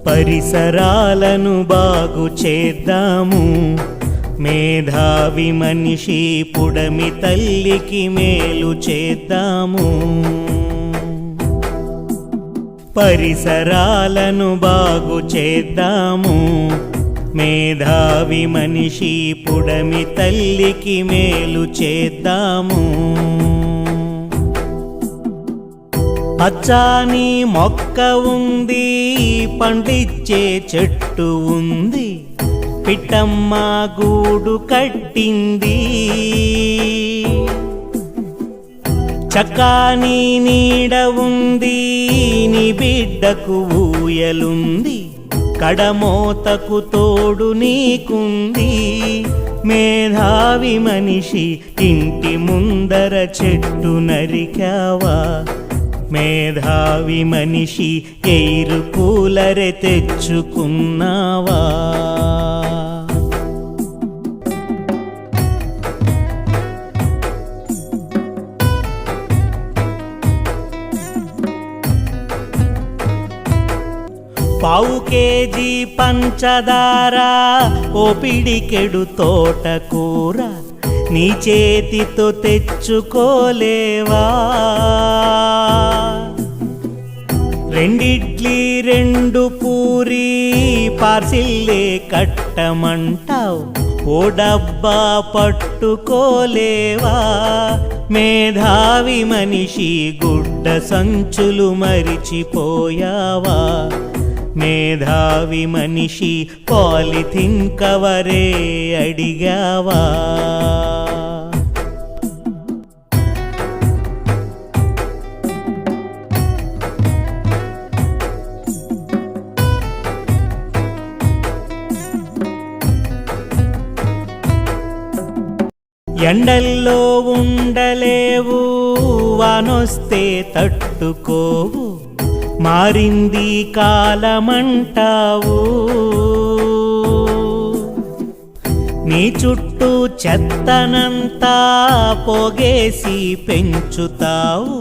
పరిసరాలను బాగు చేద్దాము, మేధావి మనిషి పుడమి తల్లికి మేలు చేద్దాము. పరిసరాలను బాగు చేద్దాము, మేధావి మనిషి పుడమి తల్లికి మేలు చేద్దాము. పచ్చాని మొక్క ఉంది, పండిచ్చే చెట్టు ఉంది, పిట్టమ్మ గూడు కట్టింది. చక్కాని నీడ ఉంది, నీ బిడ్డకు ఊయలుంది, కడమోతకు తోడు నీకుంది. మేధావి మనిషి ఇంటి ముందర చెట్టు నరికావా, మేధావి మనిషి ఎయిర్ కూలరే తెచ్చుకున్నావా. పావు కేజీ పంచదార, ఓ పిడికెడు తోటకూర, నీ చేతితో తెచ్చుకోలేవా. రెండిడ్లీ రెండు పూరి పార్సిల్లే కట్టమంటావు, ఓ డబ్బా పట్టుకోలేవా. మేధావి మనిషి గుడ్డ సంచులు మరిచిపోయావా, మేధావి మనిషి పాలిథిన్ కవరే అడిగావా. ఎండల్లో ఉండలేవు, వానొస్తే తట్టుకోవు, మారింది కాలమంటావు. నీ చుట్టూ చెత్తనంతా పోగేసి పెంచుతావు,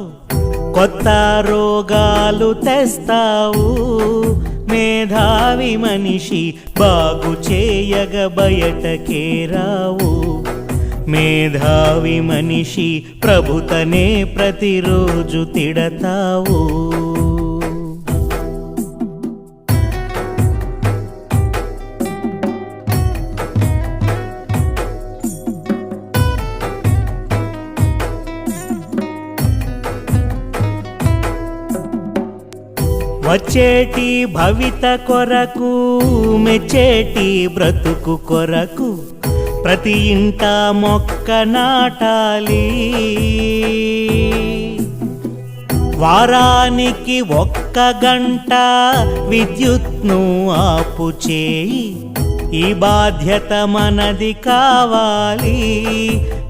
కొత్త రోగాలు తెస్తావు. మేధావి మనిషి బాగు చేయగ బయటకే రావు, మేధావి మనిషి ప్రభుతనే ప్రతిరోజు తిడతావు. వచ్చేటి భవిత కొరకు, మెచ్చేటి బ్రతుకు కొరకు, ప్రతి ఇంట మొక్క నాటాలి. వారానికి 1 గంట విద్యుత్ను ఆపు చేయి, ఈ బాధ్యత మనది కావాలి.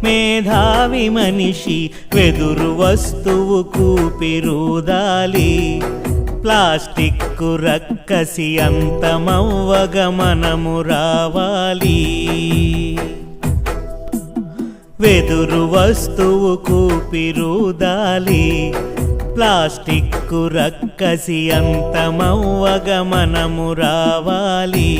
మేధావి మనిషి వెదురు వస్తువు కూపిరుదాలి, ప్లాస్టిక్ రక్కసి అంతమవ్వగ మనము రావాలి. వెదురు వస్తువు కూపిరుదాలి, ప్లాస్టిక్ రక్కసి అంతమవ్వగ మనము రావాలి.